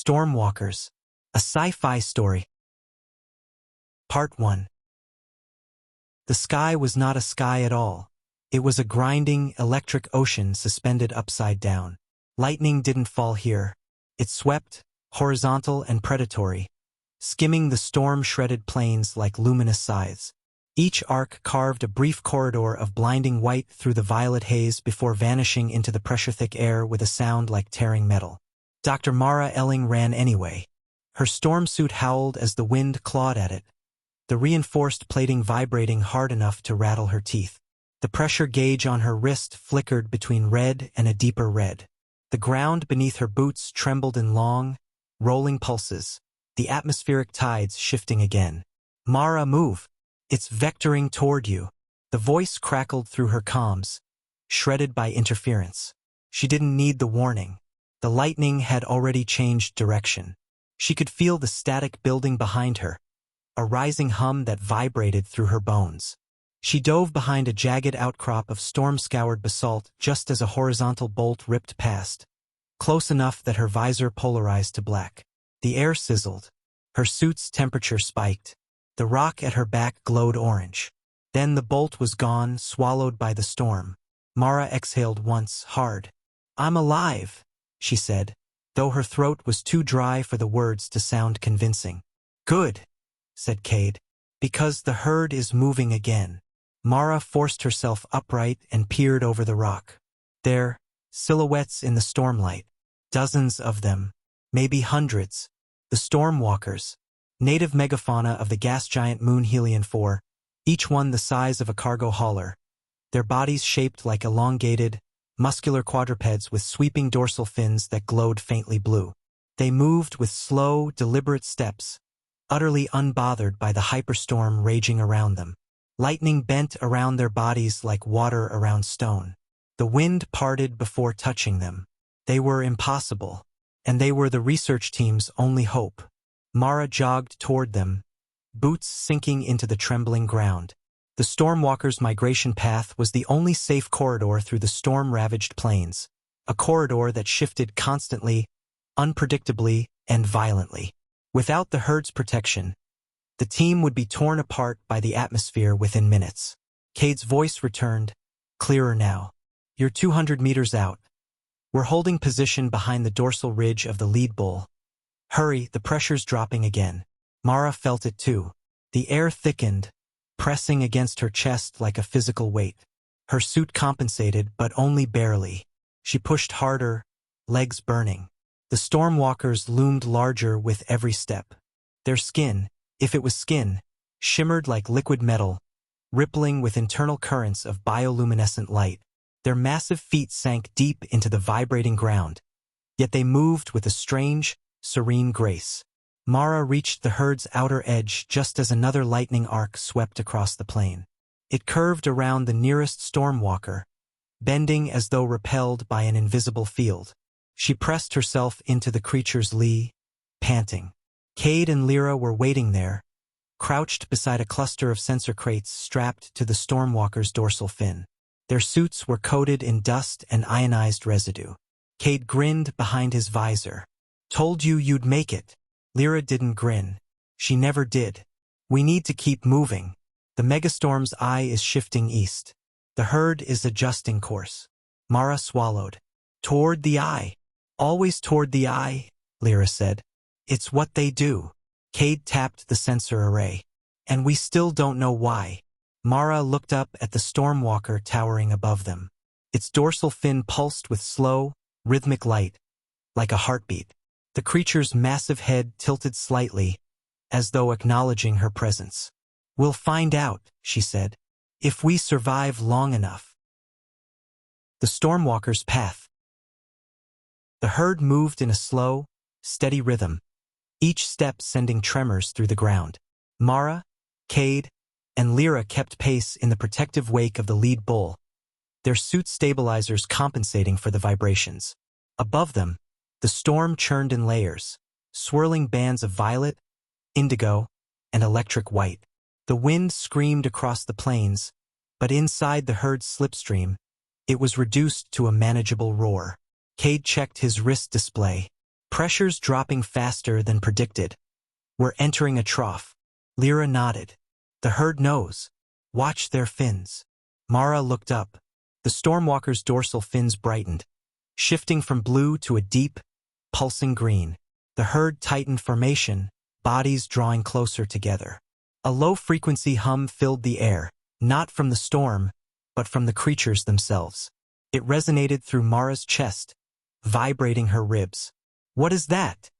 Stormwalkers, a sci-fi story. Part 1. The sky was not a sky at all. It was a grinding, electric ocean suspended upside down. Lightning didn't fall here. It swept, horizontal and predatory, skimming the storm-shredded plains like luminous scythes. Each arc carved a brief corridor of blinding white through the violet haze before vanishing into the pressure-thick air with a sound like tearing metal. Dr. Mara Elling ran anyway. Her storm suit howled as the wind clawed at it, the reinforced plating vibrating hard enough to rattle her teeth. The pressure gauge on her wrist flickered between red and a deeper red. The ground beneath her boots trembled in long, rolling pulses, the atmospheric tides shifting again. "Mara, move! It's vectoring toward you." The voice crackled through her comms, shredded by interference. She didn't need the warning. The lightning had already changed direction. She could feel the static building behind her, a rising hum that vibrated through her bones. She dove behind a jagged outcrop of storm-scoured basalt just as a horizontal bolt ripped past, close enough that her visor polarized to black. The air sizzled. Her suit's temperature spiked. The rock at her back glowed orange. Then the bolt was gone, swallowed by the storm. Mara exhaled once, hard. "I'm alive," she said, though her throat was too dry for the words to sound convincing. "Good," said Cade, "because the herd is moving again." Mara forced herself upright and peered over the rock. There, silhouettes in the stormlight. Dozens of them, maybe hundreds. The Stormwalkers, native megafauna of the gas giant moon Helion 4, each one the size of a cargo hauler, their bodies shaped like elongated, muscular quadrupeds with sweeping dorsal fins that glowed faintly blue. They moved with slow, deliberate steps, utterly unbothered by the hyperstorm raging around them. Lightning bent around their bodies like water around stone. The wind parted before touching them. They were impossible, and they were the research team's only hope. Mara jogged toward them, boots sinking into the trembling ground. The Stormwalkers' migration path was the only safe corridor through the storm-ravaged plains, a corridor that shifted constantly, unpredictably, and violently. Without the herd's protection, the team would be torn apart by the atmosphere within minutes. Cade's voice returned, clearer now. "You're 200 meters out. We're holding position behind the dorsal ridge of the lead bull. Hurry, the pressure's dropping again." Mara felt it too. The air thickened, pressing against her chest like a physical weight. Her suit compensated, but only barely. She pushed harder, legs burning. The Stormwalkers loomed larger with every step. Their skin, if it was skin, shimmered like liquid metal, rippling with internal currents of bioluminescent light. Their massive feet sank deep into the vibrating ground, yet they moved with a strange, serene grace. Mara reached the herd's outer edge just as another lightning arc swept across the plain. It curved around the nearest Stormwalker, bending as though repelled by an invisible field. She pressed herself into the creature's lee, panting. Cade and Lyra were waiting there, crouched beside a cluster of sensor crates strapped to the Stormwalker's dorsal fin. Their suits were coated in dust and ionized residue. Cade grinned behind his visor. "Told you you'd make it." Lyra didn't grin. She never did. "We need to keep moving. The megastorm's eye is shifting east. The herd is adjusting course." Mara swallowed. "Toward the eye. Always toward the eye," Lyra said. "It's what they do." Cade tapped the sensor array. "And we still don't know why." Mara looked up at the Stormwalker towering above them. Its dorsal fin pulsed with slow, rhythmic light, like a heartbeat. The creature's massive head tilted slightly, as though acknowledging her presence. "We'll find out," she said, "if we survive long enough." The Stormwalker's path. The herd moved in a slow, steady rhythm, each step sending tremors through the ground. Mara, Cade, and Lyra kept pace in the protective wake of the lead bull, their suit stabilizers compensating for the vibrations. Above them, the storm churned in layers, swirling bands of violet, indigo, and electric white. The wind screamed across the plains, but inside the herd's slipstream, it was reduced to a manageable roar. Cade checked his wrist display. Pressure's dropping faster than predicted. We're entering a trough. Lyra nodded. The herd knows. Watch their fins. Mara looked up. The Stormwalkers' dorsal fins brightened, shifting from blue to a deep, pulsing green. The herd tightened formation, bodies drawing closer together. A low-frequency hum filled the air, not from the storm, but from the creatures themselves. It resonated through Mara's chest, vibrating her ribs. "What is that?"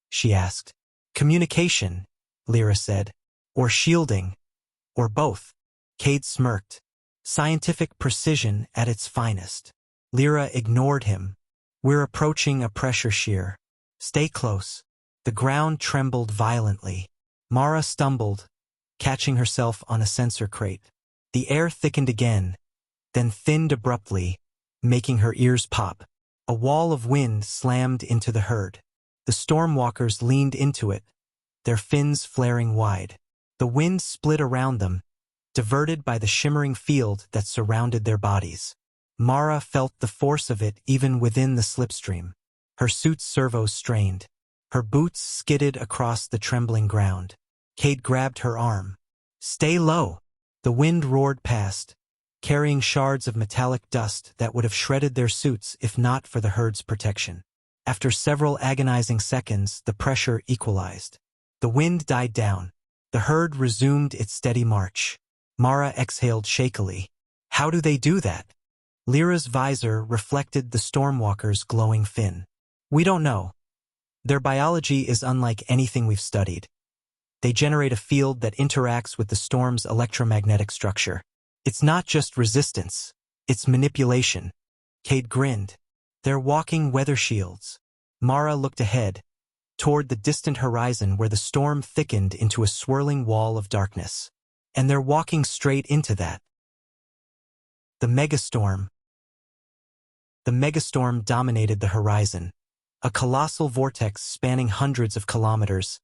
she asked. "Communication," Lyra said. "Or shielding. Or both." Cade smirked. "Scientific precision at its finest." Lyra ignored him. "We're approaching a pressure shear. Stay close." The ground trembled violently. Mara stumbled, catching herself on a sensor crate. The air thickened again, then thinned abruptly, making her ears pop. A wall of wind slammed into the herd. The Stormwalkers leaned into it, their fins flaring wide. The wind split around them, diverted by the shimmering field that surrounded their bodies. Mara felt the force of it even within the slipstream. Her suit's servos strained. Her boots skidded across the trembling ground. Cade grabbed her arm. "Stay low." The wind roared past, carrying shards of metallic dust that would have shredded their suits if not for the herd's protection. After several agonizing seconds, the pressure equalized. The wind died down. The herd resumed its steady march. Mara exhaled shakily. "How do they do that?" Lyra's visor reflected the Stormwalker's glowing fin. "We don't know. Their biology is unlike anything we've studied. They generate a field that interacts with the storm's electromagnetic structure. It's not just resistance, it's manipulation." Cade grinned. "They're walking weather shields." Mara looked ahead, toward the distant horizon where the storm thickened into a swirling wall of darkness. And they're walking straight into that. The megastorm. The megastorm dominated the horizon, a colossal vortex spanning hundreds of kilometers,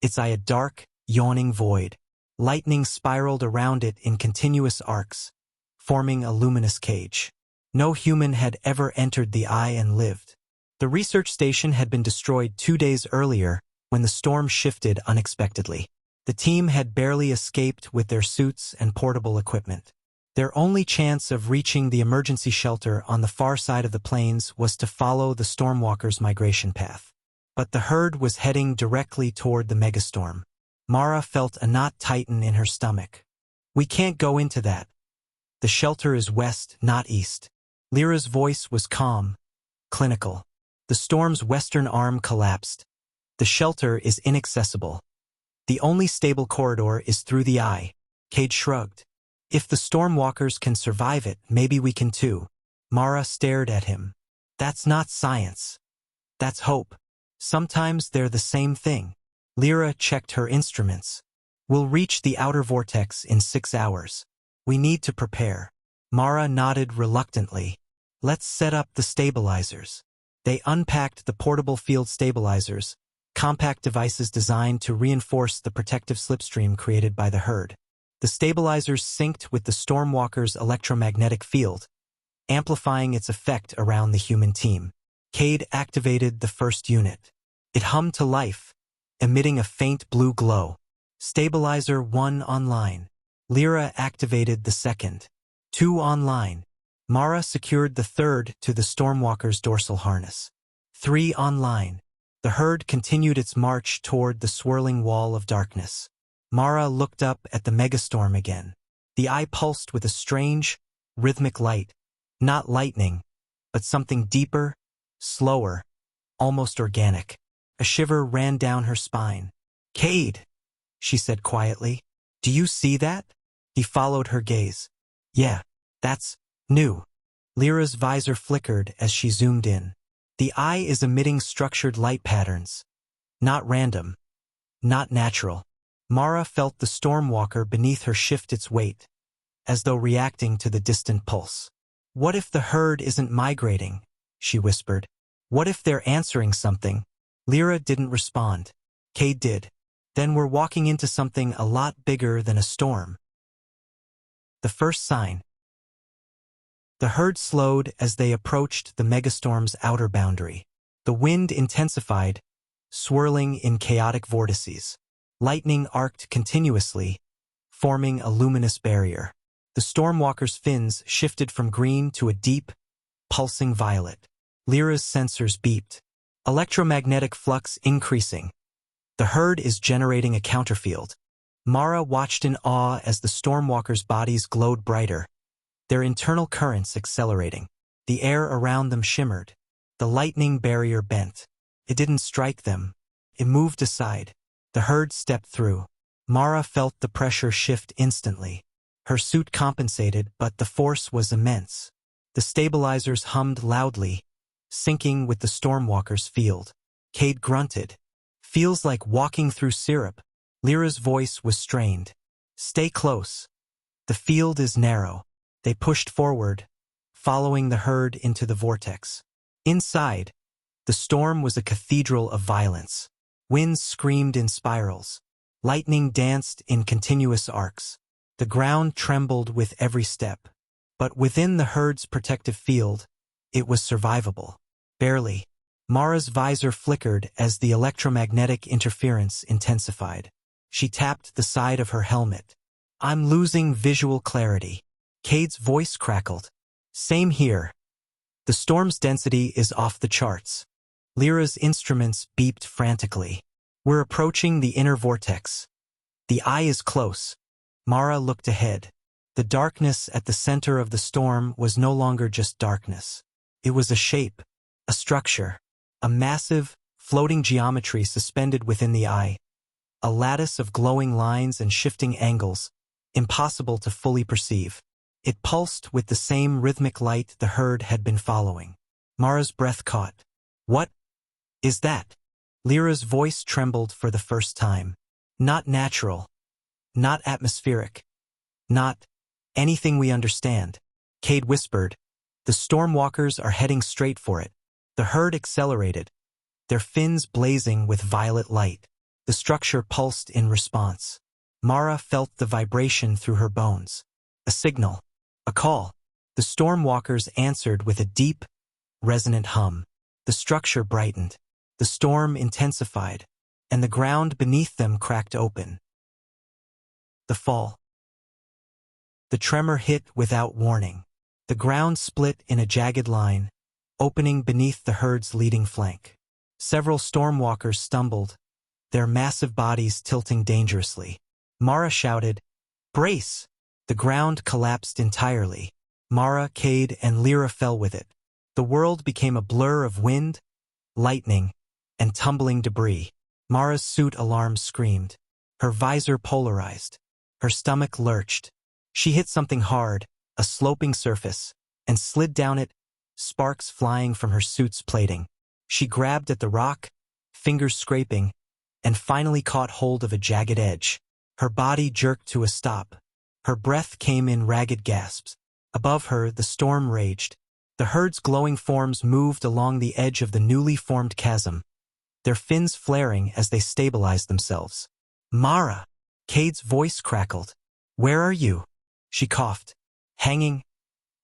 its eye a dark, yawning void. Lightning spiraled around it in continuous arcs, forming a luminous cage. No human had ever entered the eye and lived. The research station had been destroyed 2 days earlier when the storm shifted unexpectedly. The team had barely escaped with their suits and portable equipment. Their only chance of reaching the emergency shelter on the far side of the plains was to follow the Stormwalkers' migration path. But the herd was heading directly toward the megastorm. Mara felt a knot tighten in her stomach. "We can't go into that. The shelter is west, not east." Lyra's voice was calm, clinical. "The storm's western arm collapsed. The shelter is inaccessible. The only stable corridor is through the eye." Cade shrugged. "If the Stormwalkers can survive it, maybe we can too." Mara stared at him. "That's not science. That's hope. Sometimes they're the same thing." Lyra checked her instruments. "We'll reach the outer vortex in 6 hours. We need to prepare." Mara nodded reluctantly. "Let's set up the stabilizers." They unpacked the portable field stabilizers, compact devices designed to reinforce the protective slipstream created by the herd. The stabilizers synced with the Stormwalker's electromagnetic field, amplifying its effect around the human team. Cade activated the first unit. It hummed to life, emitting a faint blue glow. Stabilizer 1 online. Lyra activated the second. 2 online. Mara secured the third to the Stormwalker's dorsal harness. 3 online. The herd continued its march toward the swirling wall of darkness. Mara looked up at the megastorm again. The eye pulsed with a strange, rhythmic light. Not lightning, but something deeper, slower, almost organic. A shiver ran down her spine. "Cade," she said quietly. "Do you see that?" He followed her gaze. "Yeah, that's new." Lyra's visor flickered as she zoomed in. The eye is emitting structured light patterns. Not random. Not natural. Mara felt the Stormwalker beneath her shift its weight, as though reacting to the distant pulse. "What if the herd isn't migrating?" she whispered. "What if they're answering something?" Lyra didn't respond. Cade did. "Then we're walking into something a lot bigger than a storm." The first sign. The herd slowed as they approached the megastorm's outer boundary. The wind intensified, swirling in chaotic vortices. Lightning arced continuously, forming a luminous barrier. The Stormwalkers' fins shifted from green to a deep, pulsing violet. Lyra's sensors beeped. Electromagnetic flux increasing. The herd is generating a counterfield. Mara watched in awe as the Stormwalkers' bodies glowed brighter, their internal currents accelerating. The air around them shimmered. The lightning barrier bent. It didn't strike them. It moved aside. The herd stepped through. Mara felt the pressure shift instantly. Her suit compensated, but the force was immense. The stabilizers hummed loudly, syncing with the Stormwalkers' field. Cade grunted. Feels like walking through syrup. Lyra's voice was strained. Stay close. The field is narrow. They pushed forward, following the herd into the vortex. Inside, the storm was a cathedral of violence. Winds screamed in spirals. Lightning danced in continuous arcs. The ground trembled with every step. But within the herd's protective field, it was survivable. Barely. Mara's visor flickered as the electromagnetic interference intensified. She tapped the side of her helmet. I'm losing visual clarity. Cade's voice crackled. Same here. The storm's density is off the charts. Lyra's instruments beeped frantically. We're approaching the inner vortex. The eye is close. Mara looked ahead. The darkness at the center of the storm was no longer just darkness. It was a shape, a structure, a massive, floating geometry suspended within the eye. A lattice of glowing lines and shifting angles, impossible to fully perceive. It pulsed with the same rhythmic light the herd had been following. Mara's breath caught. What is that? Lyra's voice trembled for the first time. Not natural. Not atmospheric. Not anything we understand. Cade whispered. The Stormwalkers are heading straight for it. The herd accelerated, their fins blazing with violet light. The structure pulsed in response. Mara felt the vibration through her bones. A signal. A call. The Stormwalkers answered with a deep, resonant hum. The structure brightened. The storm intensified, and the ground beneath them cracked open. The fall. The tremor hit without warning. The ground split in a jagged line, opening beneath the herd's leading flank. Several Stormwalkers stumbled, their massive bodies tilting dangerously. Mara shouted, "Brace!" The ground collapsed entirely. Mara, Cade, and Lyra fell with it. The world became a blur of wind, lightning, and tumbling debris. Mara's suit alarm screamed. Her visor polarized. Her stomach lurched. She hit something hard, a sloping surface, and slid down it, sparks flying from her suit's plating. She grabbed at the rock, fingers scraping, and finally caught hold of a jagged edge. Her body jerked to a stop. Her breath came in ragged gasps. Above her, the storm raged. The herd's glowing forms moved along the edge of the newly formed chasm, their fins flaring as they stabilized themselves. Mara! Cade's voice crackled. Where are you? She coughed. Hanging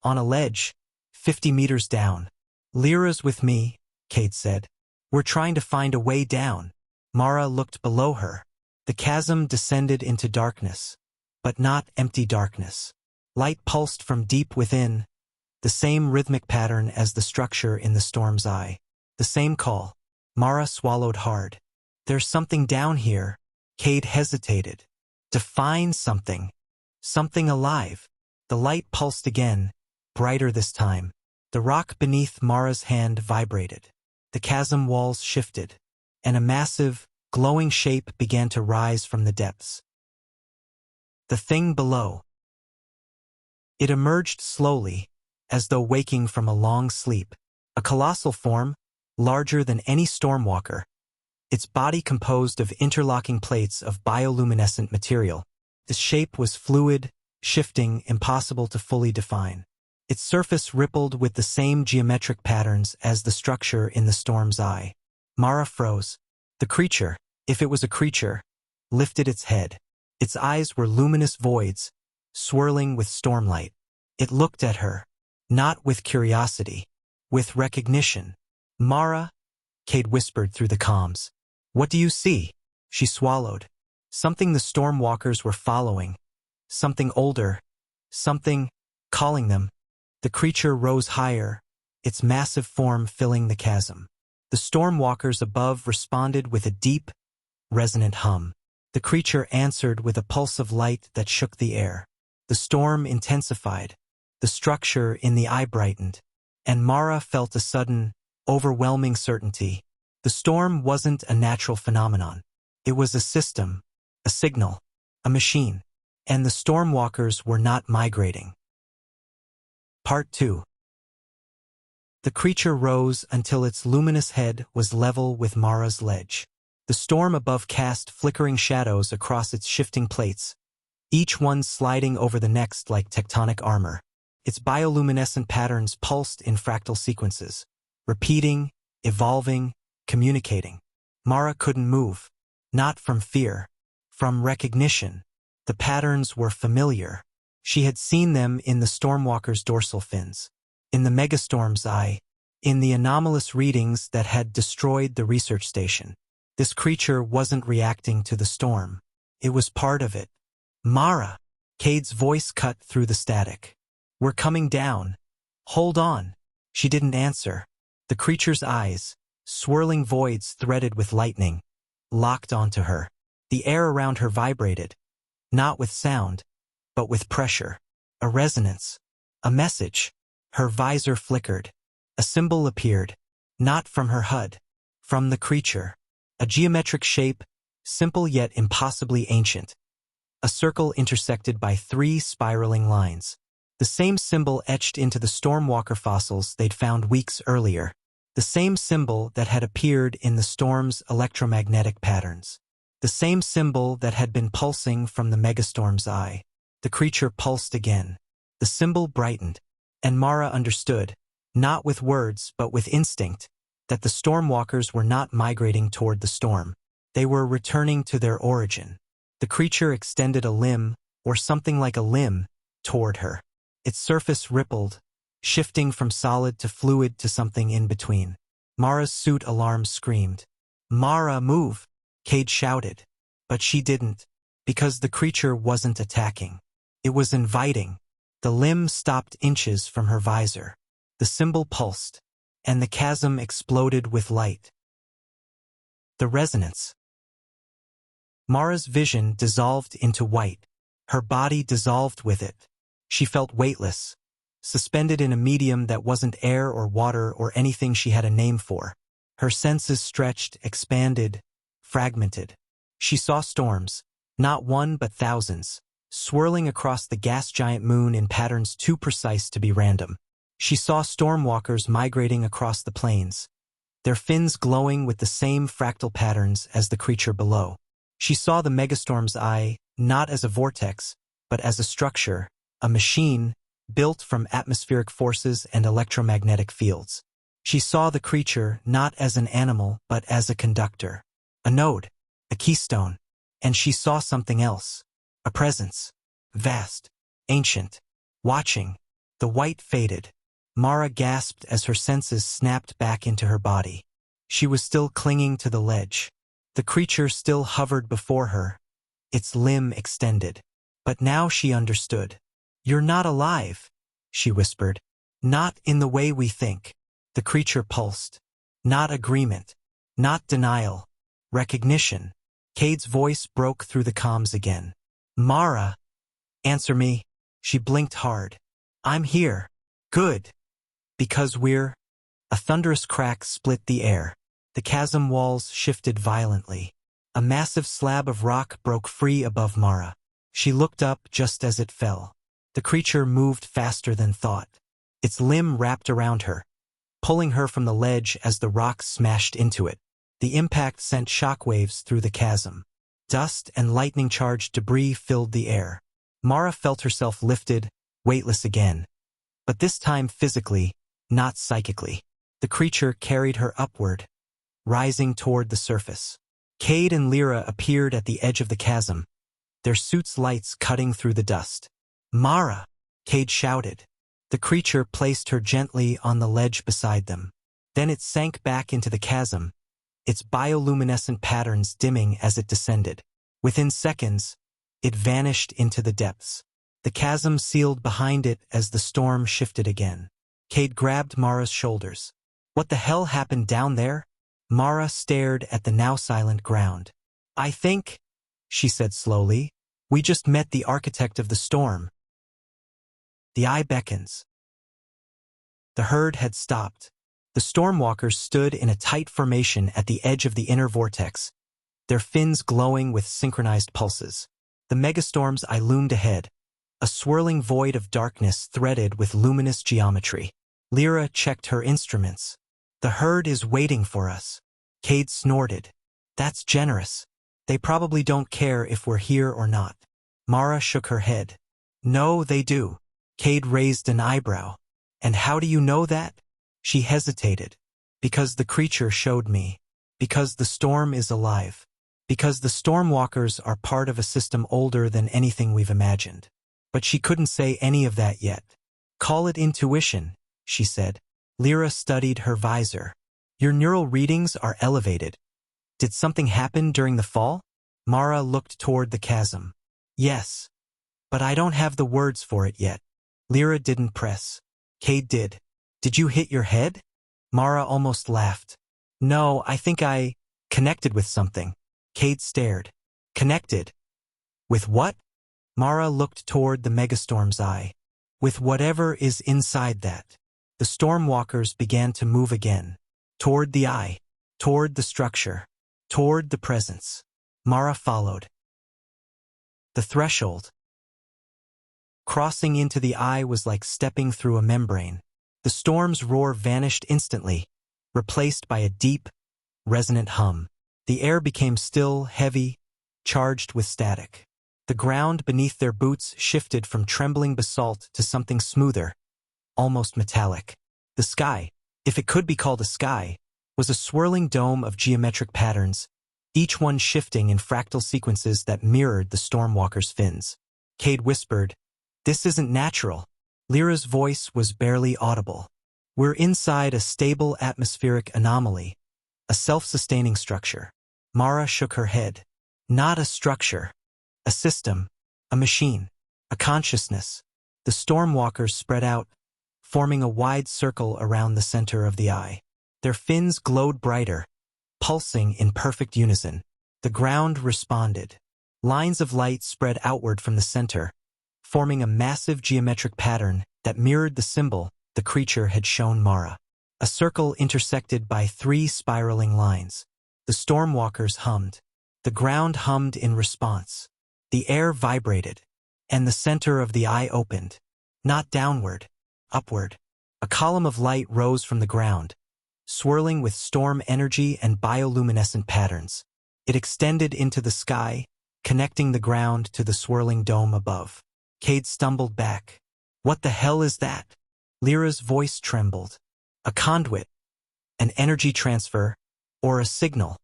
on a ledge, 50 meters down. Lyra's with me, Cade said. We're trying to find a way down. Mara looked below her. The chasm descended into darkness, but not empty darkness. Light pulsed from deep within, the same rhythmic pattern as the structure in the storm's eye. The same call. Mara swallowed hard. There's something down here. Cade hesitated. To find something. Something alive. The light pulsed again, brighter this time. The rock beneath Mara's hand vibrated. The chasm walls shifted, and a massive, glowing shape began to rise from the depths. The thing below. It emerged slowly, as though waking from a long sleep. A colossal form, larger than any Stormwalker. Its body composed of interlocking plates of bioluminescent material. The shape was fluid, shifting, impossible to fully define. Its surface rippled with the same geometric patterns as the structure in the storm's eye. Mara froze. The creature, if it was a creature, lifted its head. Its eyes were luminous voids, swirling with stormlight. It looked at her, not with curiosity, with recognition. Mara, Cade whispered through the comms. What do you see? She swallowed. Something the Stormwalkers were following. Something older. Something calling them. The creature rose higher, its massive form filling the chasm. The Stormwalkers above responded with a deep, resonant hum. The creature answered with a pulse of light that shook the air. The storm intensified. The structure in the eye brightened. And Mara felt a sudden, overwhelming certainty. The storm wasn't a natural phenomenon. It was a system, a signal, a machine. And the Stormwalkers were not migrating. Part 2. The creature rose until its luminous head was level with Mara's ledge. The storm above cast flickering shadows across its shifting plates, each one sliding over the next like tectonic armor. Its bioluminescent patterns pulsed in fractal sequences, repeating, evolving, communicating. Mara couldn't move. Not from fear. From recognition. The patterns were familiar. She had seen them in the Stormwalker's dorsal fins, in the megastorm's eye, in the anomalous readings that had destroyed the research station. This creature wasn't reacting to the storm. It was part of it. Mara! Cade's voice cut through the static. We're coming down. Hold on. She didn't answer. The creature's eyes, swirling voids threaded with lightning, locked onto her. The air around her vibrated, not with sound, but with pressure. A resonance. A message. Her visor flickered. A symbol appeared, not from her HUD, from the creature. A geometric shape, simple yet impossibly ancient. A circle intersected by 3 spiraling lines. The same symbol etched into the Stormwalker fossils they'd found weeks earlier. The same symbol that had appeared in the storm's electromagnetic patterns. The same symbol that had been pulsing from the megastorm's eye. The creature pulsed again. The symbol brightened. And Mara understood, not with words but with instinct, that the Stormwalkers were not migrating toward the storm. They were returning to their origin. The creature extended a limb, or something like a limb, toward her. Its surface rippled, shifting from solid to fluid to something in between. Mara's suit alarm screamed. Mara, move! Cade shouted. But she didn't, because the creature wasn't attacking. It was inviting. The limb stopped inches from her visor. The symbol pulsed, and the chasm exploded with light. The resonance. Mara's vision dissolved into white. Her body dissolved with it. She felt weightless, suspended in a medium that wasn't air or water or anything she had a name for. Her senses stretched, expanded, fragmented. She saw storms, not one but thousands, swirling across the gas-giant moon in patterns too precise to be random. She saw Stormwalkers migrating across the plains, their fins glowing with the same fractal patterns as the creature below. She saw the megastorm's eye, not as a vortex, but as a structure, a machine, built from atmospheric forces and electromagnetic fields. She saw the creature not as an animal but as a conductor, a node, a keystone. And she saw something else, a presence, vast, ancient, watching. The white faded. Mara gasped as her senses snapped back into her body. She was still clinging to the ledge. The creature still hovered before her, its limb extended. But now she understood. You're not alive, she whispered. Not in the way we think. The creature pulsed. Not agreement. Not denial. Recognition. Cade's voice broke through the comms again. Mara! Answer me. She blinked hard. I'm here. Good. Because we're... A thunderous crack split the air. The chasm walls shifted violently. A massive slab of rock broke free above Mara. She looked up just as it fell. The creature moved faster than thought. Its limb wrapped around her, pulling her from the ledge as the rock smashed into it. The impact sent shockwaves through the chasm. Dust and lightning-charged debris filled the air. Mara felt herself lifted, weightless again. But this time physically, not psychically. The creature carried her upward, rising toward the surface. Cade and Lyra appeared at the edge of the chasm, their suits' lights cutting through the dust. Mara! Cade shouted. The creature placed her gently on the ledge beside them. Then it sank back into the chasm, its bioluminescent patterns dimming as it descended. Within seconds, it vanished into the depths. The chasm sealed behind it as the storm shifted again. Cade grabbed Mara's shoulders. What the hell happened down there? Mara stared at the now silent ground. I think, she said slowly, we just met the architect of the storm. The eye beckons. The herd had stopped. The Stormwalkers stood in a tight formation at the edge of the inner vortex, their fins glowing with synchronized pulses. The megastorm's eye loomed ahead, a swirling void of darkness threaded with luminous geometry. Lyra checked her instruments. The herd is waiting for us. Cade snorted. That's generous. They probably don't care if we're here or not. Mara shook her head. No, they do. Cade raised an eyebrow. And how do you know that? She hesitated. Because the creature showed me. Because the storm is alive. Because the Stormwalkers are part of a system older than anything we've imagined. But she couldn't say any of that yet. Call it intuition, she said. Lyra studied her visor. Your neural readings are elevated. Did something happen during the fall? Mara looked toward the chasm. Yes. But I don't have the words for it yet. Lyra didn't press. Cade did. Did you hit your head? Mara almost laughed. No, I think I connected with something. Cade stared. Connected? With what? Mara looked toward the megastorm's eye. With whatever is inside that. The Stormwalkers began to move again. Toward the eye. Toward the structure. Toward the presence. Mara followed. The threshold. Crossing into the eye was like stepping through a membrane. The storm's roar vanished instantly, replaced by a deep, resonant hum. The air became still, heavy, charged with static. The ground beneath their boots shifted from trembling basalt to something smoother, almost metallic. The sky, if it could be called a sky, was a swirling dome of geometric patterns, each one shifting in fractal sequences that mirrored the Stormwalker's fins. Cade whispered, "This isn't natural." Lyra's voice was barely audible. "We're inside a stable atmospheric anomaly, a self-sustaining structure." Mara shook her head. "Not a structure. A system. A machine. A consciousness." The Stormwalkers spread out, forming a wide circle around the center of the eye. Their fins glowed brighter, pulsing in perfect unison. The ground responded. Lines of light spread outward from the center, forming a massive geometric pattern that mirrored the symbol the creature had shown Mara. A circle intersected by 3 spiraling lines. The Stormwalkers hummed. The ground hummed in response. The air vibrated, and the center of the eye opened. Not downward, upward. A column of light rose from the ground, swirling with storm energy and bioluminescent patterns. It extended into the sky, connecting the ground to the swirling dome above. Cade stumbled back. "What the hell is that?" Lyra's voice trembled. "A conduit. An energy transfer, or a signal."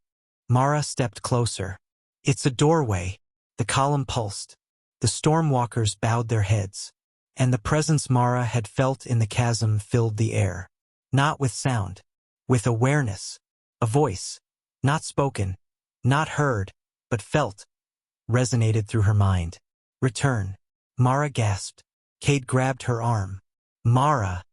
Mara stepped closer. "It's a doorway." The column pulsed. The Stormwalkers bowed their heads. And the presence Mara had felt in the chasm filled the air. Not with sound. With awareness. A voice. Not spoken. Not heard. But felt. Resonated through her mind. "Return." Mara gasped. Cade grabbed her arm. "Mara.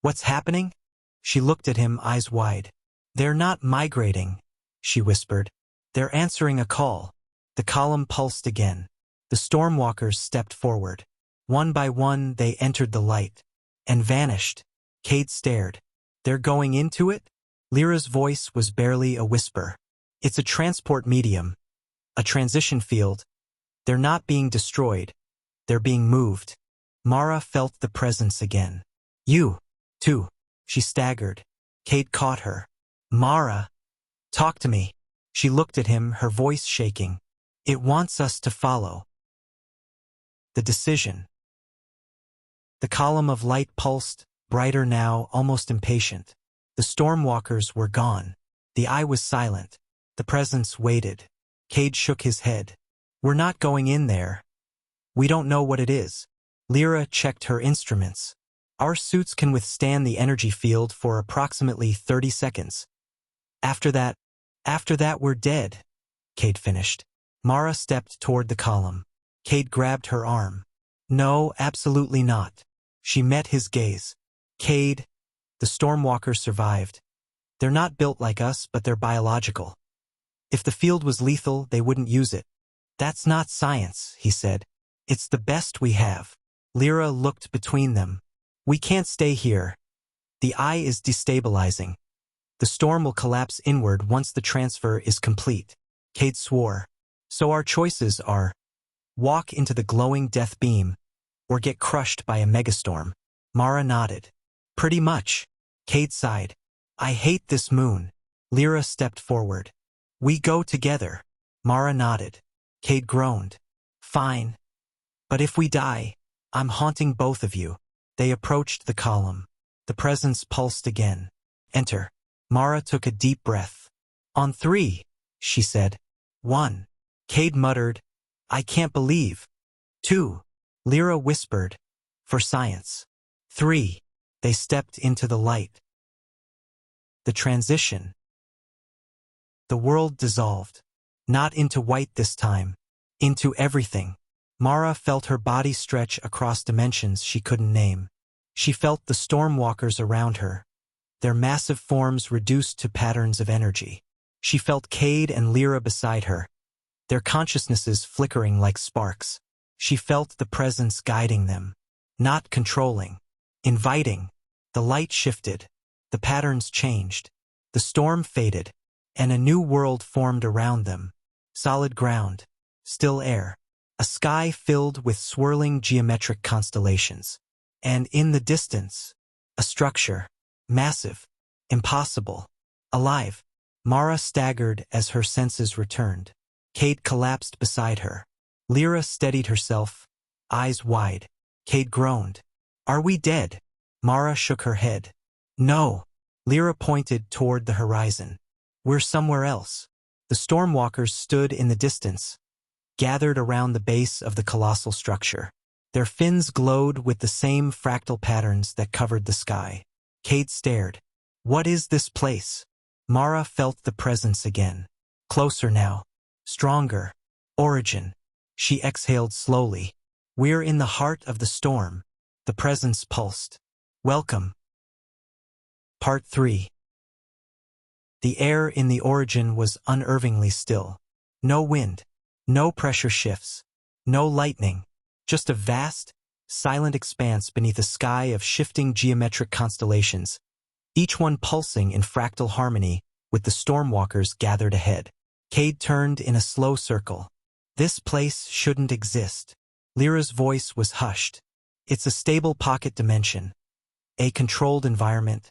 What's happening?" She looked at him, eyes wide. "They're not migrating," she whispered. "They're answering a call." The column pulsed again. The Stormwalkers stepped forward. One by one, they entered the light. And vanished. Cade stared. "They're going into it?" Lyra's voice was barely a whisper. "It's a transport medium. A transition field. They're not being destroyed. They're being moved." Mara felt the presence again. "You, too." She staggered. Cade caught her. "Mara, talk to me." She looked at him, her voice shaking. "It wants us to follow." The decision. The column of light pulsed, brighter now, almost impatient. The Stormwalkers were gone. The eye was silent. The presence waited. Cade shook his head. "We're not going in there. We don't know what it is." Lyra checked her instruments. "Our suits can withstand the energy field for approximately 30 seconds. After that, After that we're dead, Cade finished. Mara stepped toward the column. Cade grabbed her arm. No, absolutely not. She met his gaze. Cade, the Stormwalkers survived. They're not built like us, but they're biological. If the field was lethal, they wouldn't use it. That's not science, he said. It's the best we have. Lyra looked between them. We can't stay here. The eye is destabilizing. The storm will collapse inward once the transfer is complete. Cade swore. So our choices are walk into the glowing death beam or get crushed by a megastorm. Mara nodded. Pretty much. Cade sighed. I hate this moon. Lyra stepped forward. We go together. Mara nodded. Cade groaned. Fine. But if we die, I'm haunting both of you. They approached the column. The presence pulsed again. Enter. Mara took a deep breath. On 3, she said. 1. Cade muttered. I can't believe. 2. Lyra whispered. For science. 3. They stepped into the light. The transition. The world dissolved. Not into white this time. Into everything. Mara felt her body stretch across dimensions she couldn't name. She felt the Stormwalkers around her, their massive forms reduced to patterns of energy. She felt Cade and Lyra beside her, their consciousnesses flickering like sparks. She felt the presence guiding them, not controlling, inviting. The light shifted, the patterns changed, the storm faded, and a new world formed around them. Solid ground, still air, a sky filled with swirling geometric constellations. And in the distance, a structure, massive, impossible, alive. Mara staggered as her senses returned. Cade collapsed beside her. Lyra steadied herself, eyes wide. Cade groaned. Are we dead? Mara shook her head. No. Lyra pointed toward the horizon. We're somewhere else. The Stormwalkers stood in the distance, gathered around the base of the colossal structure. Their fins glowed with the same fractal patterns that covered the sky. Cade stared. What is this place? Mara felt the presence again. Closer now. Stronger. Origin. She exhaled slowly. We're in the heart of the storm. The presence pulsed. Welcome. Part 3. The air in the origin was unnervingly still. No wind. No pressure shifts. No lightning. Just a vast, silent expanse beneath a sky of shifting geometric constellations, each one pulsing in fractal harmony with the Stormwalkers gathered ahead. Cade turned in a slow circle. This place shouldn't exist. Lyra's voice was hushed. It's a stable pocket dimension. A controlled environment.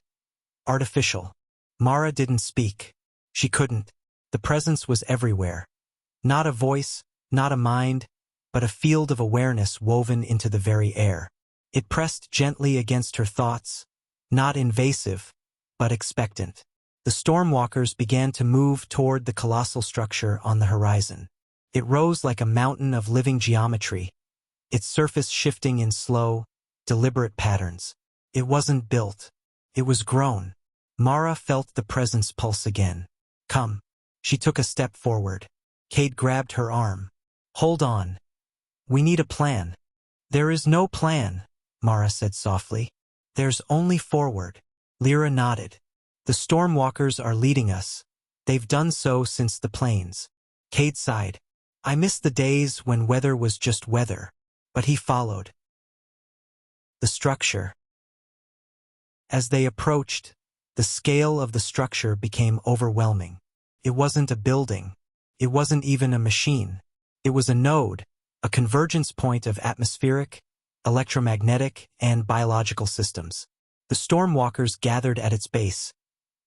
Artificial. Mara didn't speak. She couldn't. The presence was everywhere. Not a voice, not a mind, but a field of awareness woven into the very air. It pressed gently against her thoughts, not invasive, but expectant. The Stormwalkers began to move toward the colossal structure on the horizon. It rose like a mountain of living geometry, its surface shifting in slow, deliberate patterns. It wasn't built. It was grown. Mara felt the presence pulse again. Come. She took a step forward. Cade grabbed her arm. Hold on. We need a plan. There is no plan, Mara said softly. There's only forward. Lyra nodded. The Stormwalkers are leading us. They've done so since the plains. Cade sighed. I miss the days when weather was just weather. But he followed. The structure. As they approached, the scale of the structure became overwhelming. It wasn't a building. It wasn't even a machine. It was a node. A convergence point of atmospheric, electromagnetic, and biological systems. The Stormwalkers gathered at its base,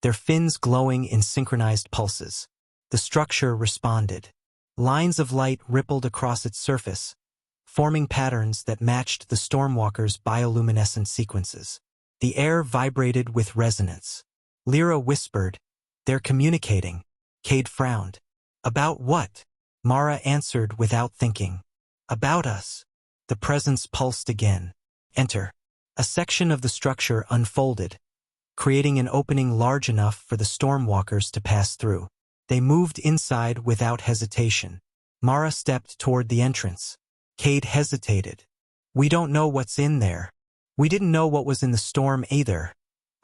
their fins glowing in synchronized pulses. The structure responded. Lines of light rippled across its surface, forming patterns that matched the Stormwalkers' bioluminescent sequences. The air vibrated with resonance. Lyra whispered, They're communicating. Cade frowned. About what? Mara answered without thinking. About us. The presence pulsed again. Enter. A section of the structure unfolded, creating an opening large enough for the Stormwalkers to pass through. They moved inside without hesitation. Mara stepped toward the entrance. Cade hesitated. "We don't know what's in there." "We didn't know what was in the storm either,"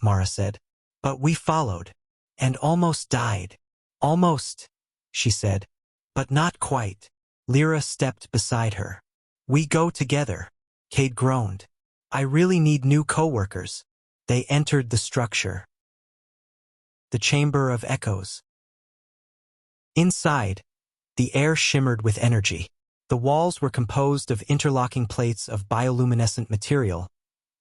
Mara said. "But we followed. And almost died." "Almost," she said. "But not quite." Lyra stepped beside her. "We go together," Cade groaned. "I really need new co-workers." They entered the structure. The Chamber of Echoes. Inside, the air shimmered with energy. The walls were composed of interlocking plates of bioluminescent material,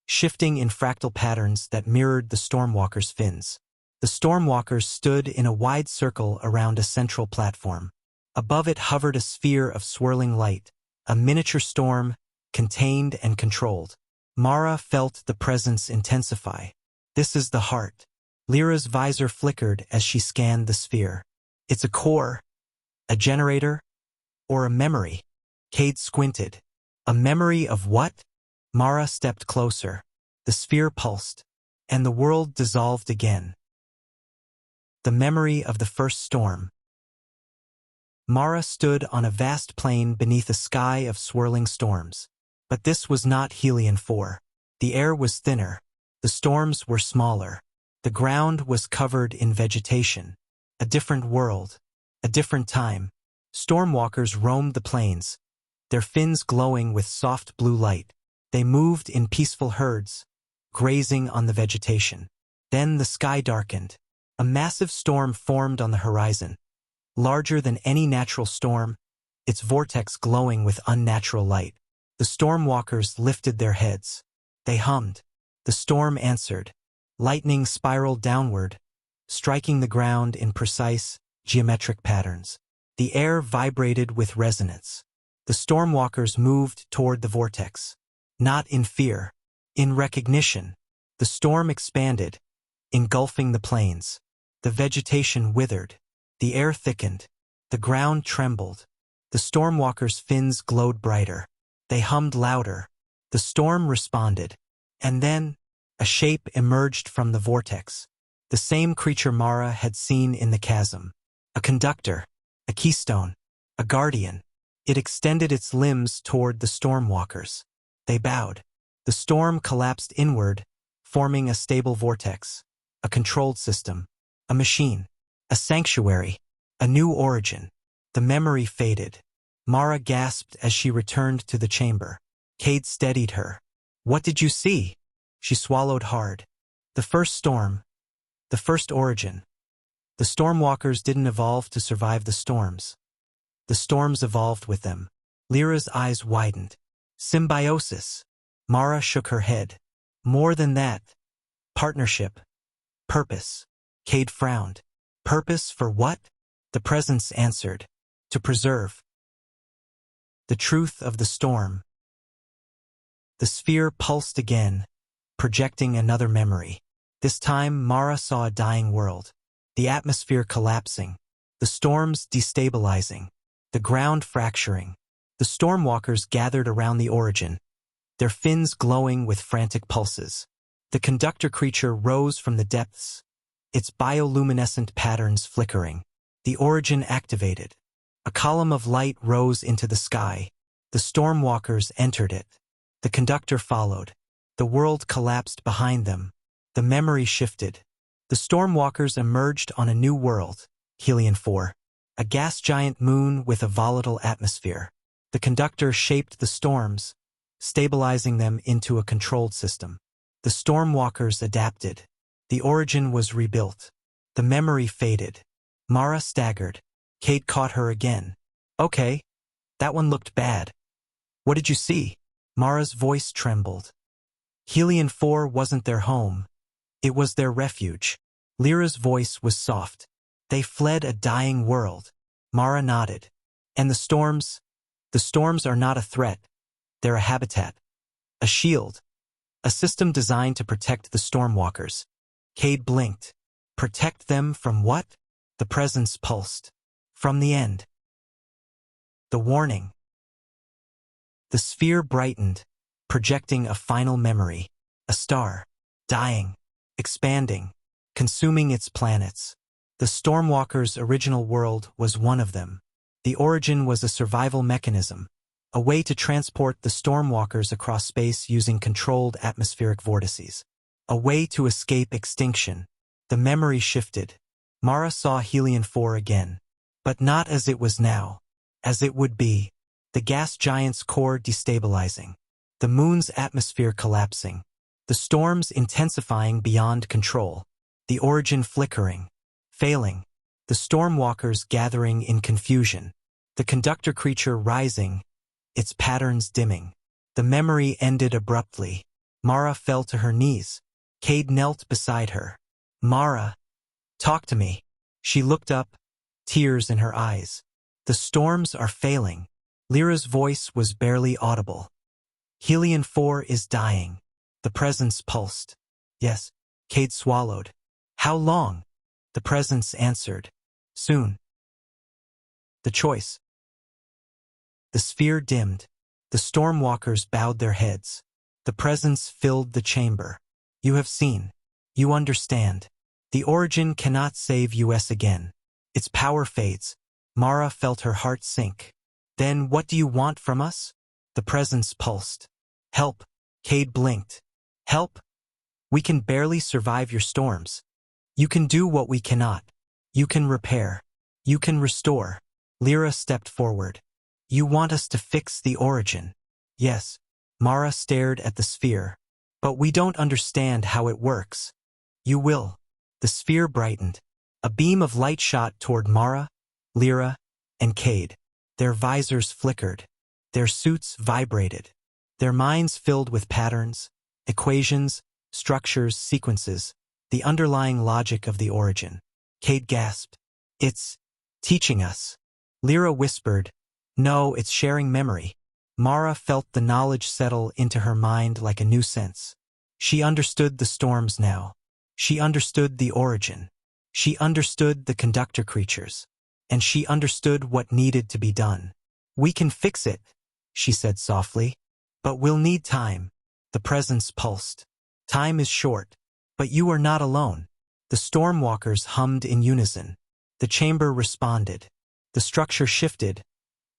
shifting in fractal patterns that mirrored the Stormwalkers' fins. The Stormwalkers stood in a wide circle around a central platform. Above it hovered a sphere of swirling light, a miniature storm, contained and controlled. Mara felt the presence intensify. "This is the heart." Lyra's visor flickered as she scanned the sphere. "It's a core, a generator, or a memory?" Cade squinted. "A memory of what?" Mara stepped closer. The sphere pulsed, and the world dissolved again. The memory of the first storm. Mara stood on a vast plain beneath a sky of swirling storms. But this was not Helion 4. The air was thinner. The storms were smaller. The ground was covered in vegetation. A different world. A different time. Stormwalkers roamed the plains, their fins glowing with soft blue light. They moved in peaceful herds, grazing on the vegetation. Then the sky darkened. A massive storm formed on the horizon. Larger than any natural storm, its vortex glowing with unnatural light. The Stormwalkers lifted their heads. They hummed. The storm answered. Lightning spiraled downward, striking the ground in precise, geometric patterns. The air vibrated with resonance. The Stormwalkers moved toward the vortex. Not in fear, in recognition. The storm expanded, engulfing the plains. The vegetation withered. The air thickened. The ground trembled. The Stormwalkers' fins glowed brighter. They hummed louder. The storm responded. And then, a shape emerged from the vortex. The same creature Mara had seen in the chasm. A conductor, a keystone, a guardian. It extended its limbs toward the Stormwalkers. They bowed. The storm collapsed inward, forming a stable vortex, a controlled system, a machine, a sanctuary, a new origin. The memory faded. Mara gasped as she returned to the chamber. Cade steadied her. "What did you see?" She swallowed hard. "The first storm. The first origin. The Stormwalkers didn't evolve to survive the storms. The storms evolved with them." Lyra's eyes widened. "Symbiosis." Mara shook her head. "More than that. Partnership. Purpose." Cade frowned. "Purpose for what?" The presence answered. "To preserve." The truth of the storm. The sphere pulsed again, projecting another memory. This time Mara saw a dying world. The atmosphere collapsing. The storms destabilizing. The ground fracturing. The Stormwalkers gathered around the origin, their fins glowing with frantic pulses. The conductor creature rose from the depths, its bioluminescent patterns flickering. The origin activated. A column of light rose into the sky. The Stormwalkers entered it. The conductor followed. The world collapsed behind them. The memory shifted. The Stormwalkers emerged on a new world, Helion 4, a gas giant moon with a volatile atmosphere. The conductor shaped the storms, stabilizing them into a controlled system. The Stormwalkers adapted. The origin was rebuilt. The memory faded. Mara staggered. Cade caught her again. "Okay, that one looked bad. What did you see?" Mara's voice trembled. Helion 4 wasn't their home. It was their refuge. Lyra's voice was soft. "They fled a dying world." Mara nodded. "And the storms? The storms are not a threat. They're a habitat. A shield. A system designed to protect the Stormwalkers." Cade blinked. "Protect them from what?" The presence pulsed. "From the end." The warning. The sphere brightened, projecting a final memory. A star. Dying. Expanding. Consuming its planets. The Stormwalkers' original world was one of them. The origin was a survival mechanism, a way to transport the Stormwalkers across space using controlled atmospheric vortices. A way to escape extinction. The memory shifted. Mara saw Helion 4 again. But not as it was now. As it would be. The gas giant's core destabilizing. The moon's atmosphere collapsing. The storms intensifying beyond control. The origin flickering. Failing. The Stormwalkers gathering in confusion. The conductor creature rising. Its patterns dimming. The memory ended abruptly. Mara fell to her knees. Cade knelt beside her. Mara. Talk to me. She looked up, tears in her eyes. The storms are failing. Lyra's voice was barely audible. Helion 4 is dying. The presence pulsed. Yes. Cade swallowed. How long? The presence answered. Soon. The choice. The sphere dimmed. The Stormwalkers bowed their heads. The presence filled the chamber. You have seen. You understand. The origin cannot save us again. Its power fades. Mara felt her heart sink. Then what do you want from us? The presence pulsed. Help. Cade blinked. Help? We can barely survive your storms. You can do what we cannot. You can repair. You can restore. Lyra stepped forward. You want us to fix the origin? Yes. Mara stared at the sphere. But we don't understand how it works. You will. The sphere brightened. A beam of light shot toward Mara, Lyra, and Cade. Their visors flickered. Their suits vibrated. Their minds filled with patterns, equations, structures, sequences, the underlying logic of the origin. Cade gasped. It's teaching us. Lyra whispered, no, it's sharing memory. Mara felt the knowledge settle into her mind like a new sense. She understood the storms now. She understood the origin. She understood the conductor creatures. And she understood what needed to be done. We can fix it, she said softly. But we'll need time. The presence pulsed. Time is short. But you are not alone. The Stormwalkers hummed in unison. The chamber responded. The structure shifted,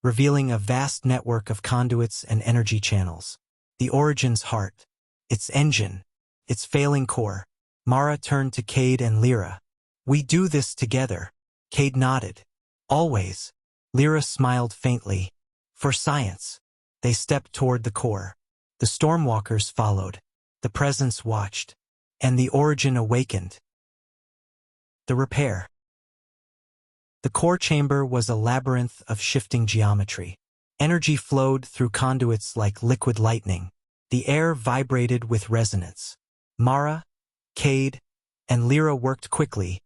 revealing a vast network of conduits and energy channels. The origin's heart. Its engine. Its failing core. Mara turned to Cade and Lyra. We do this together. Cade nodded. Always. Lyra smiled faintly. For science. They stepped toward the core. The Stormwalkers followed. The presence watched. And the origin awakened. The repair. The core chamber was a labyrinth of shifting geometry. Energy flowed through conduits like liquid lightning. The air vibrated with resonance. Mara, Cade, and Lyra worked quickly,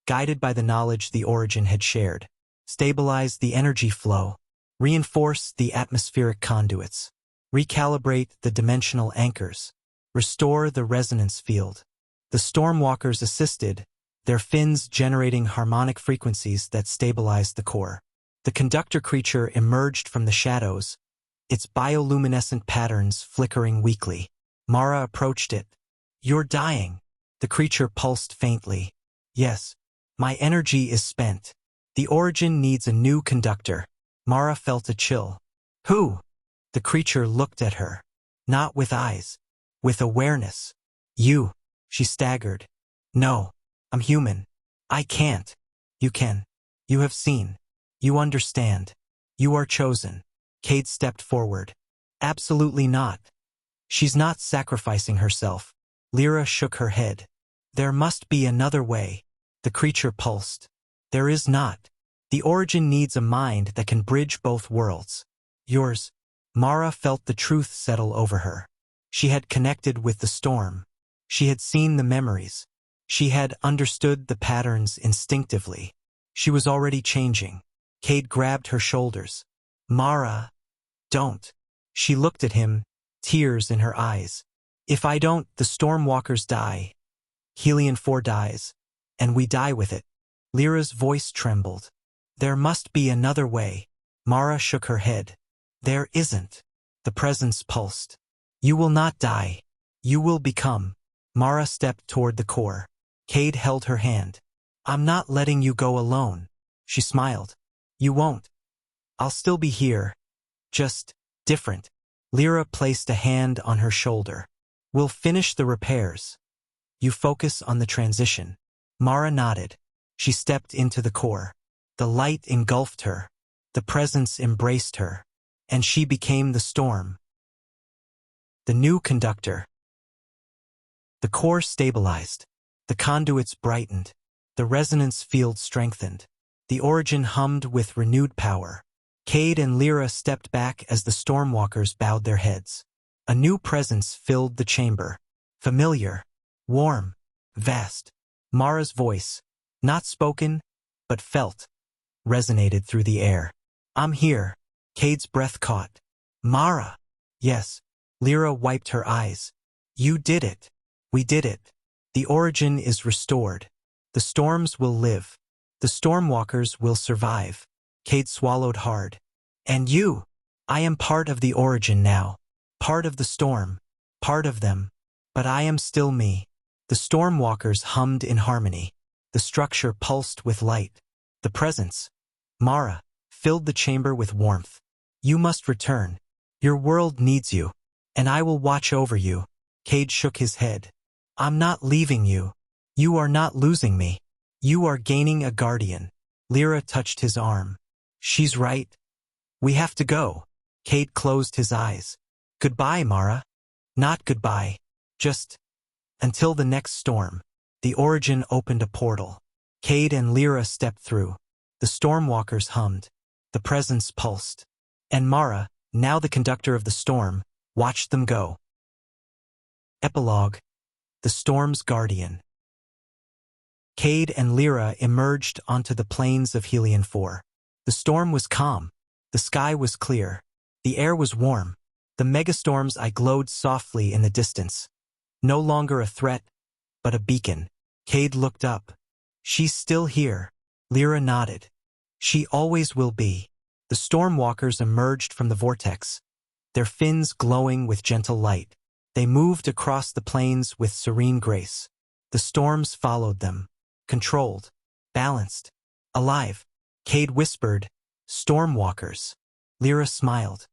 guided by the knowledge the origin had shared. Stabilize the energy flow. Reinforce the atmospheric conduits. Recalibrate the dimensional anchors. Restore the resonance field. The Stormwalkers assisted, their fins generating harmonic frequencies that stabilized the core. The conductor creature emerged from the shadows, its bioluminescent patterns flickering weakly. Mara approached it. You're dying. The creature pulsed faintly. Yes. My energy is spent. The origin needs a new conductor. Mara felt a chill. Who? The creature looked at her. Not with eyes. With awareness. You. She staggered. No. I'm human. I can't. You can. You have seen. You understand. You are chosen. Cade stepped forward. Absolutely not. She's not sacrificing herself. Lyra shook her head. There must be another way. The creature pulsed. There is not. The origin needs a mind that can bridge both worlds. Yours. Mara felt the truth settle over her. She had connected with the storm. She had seen the memories. She had understood the patterns instinctively. She was already changing. Cade grabbed her shoulders. Mara, don't. She looked at him, tears in her eyes. If I don't, the Stormwalkers die. Helion 4 dies. And we die with it. Lyra's voice trembled. There must be another way. Mara shook her head. There isn't. The presence pulsed. You will not die. You will become. Mara stepped toward the core. Cade held her hand. I'm not letting you go alone. She smiled. You won't. I'll still be here. Just different. Lyra placed a hand on her shoulder. We'll finish the repairs. You focus on the transition. Mara nodded. She stepped into the core. The light engulfed her. The presence embraced her. And she became the storm. The new conductor. The core stabilized. The conduits brightened. The resonance field strengthened. The origin hummed with renewed power. Cade and Lyra stepped back as the Stormwalkers bowed their heads. A new presence filled the chamber. Familiar. Warm. Vast. Mara's voice, not spoken, but felt, resonated through the air. I'm here. Cade's breath caught. Mara. Yes. Lyra wiped her eyes. You did it. We did it. The origin is restored. The storms will live. The Stormwalkers will survive. Cade swallowed hard. And you? I am part of the origin now. Part of the storm. Part of them. But I am still me. The Stormwalkers hummed in harmony. The structure pulsed with light. The presence, Mara, filled the chamber with warmth. You must return. Your world needs you. And I will watch over you. Cade shook his head. I'm not leaving you. You are not losing me. You are gaining a guardian. Lyra touched his arm. She's right. We have to go. Cade closed his eyes. Goodbye, Mara. Not goodbye. Just until the next storm. The origin opened a portal. Cade and Lyra stepped through. The Stormwalkers hummed. The presence pulsed. And Mara, now the conductor of the storm, watched them go. Epilogue. The Storm's Guardian. Cade and Lyra emerged onto the plains of Helion 4. The storm was calm. The sky was clear. The air was warm. The megastorm's eye glowed softly in the distance. No longer a threat, but a beacon. Cade looked up. She's still here. Lyra nodded. She always will be. The Stormwalkers emerged from the vortex, their fins glowing with gentle light. They moved across the plains with serene grace. The storms followed them, controlled, balanced, alive. Cade whispered, Stormwalkers. Lyra smiled.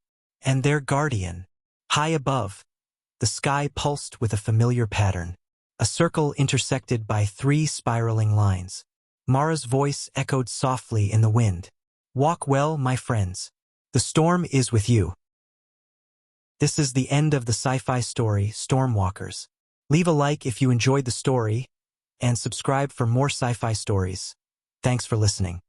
And their guardian. High above, the sky pulsed with a familiar pattern, a circle intersected by 3 spiraling lines. Mara's voice echoed softly in the wind. Walk well, my friends. The storm is with you. This is the end of the sci-fi story, Stormwalkers. Leave a like if you enjoyed the story, and subscribe for more sci-fi stories. Thanks for listening.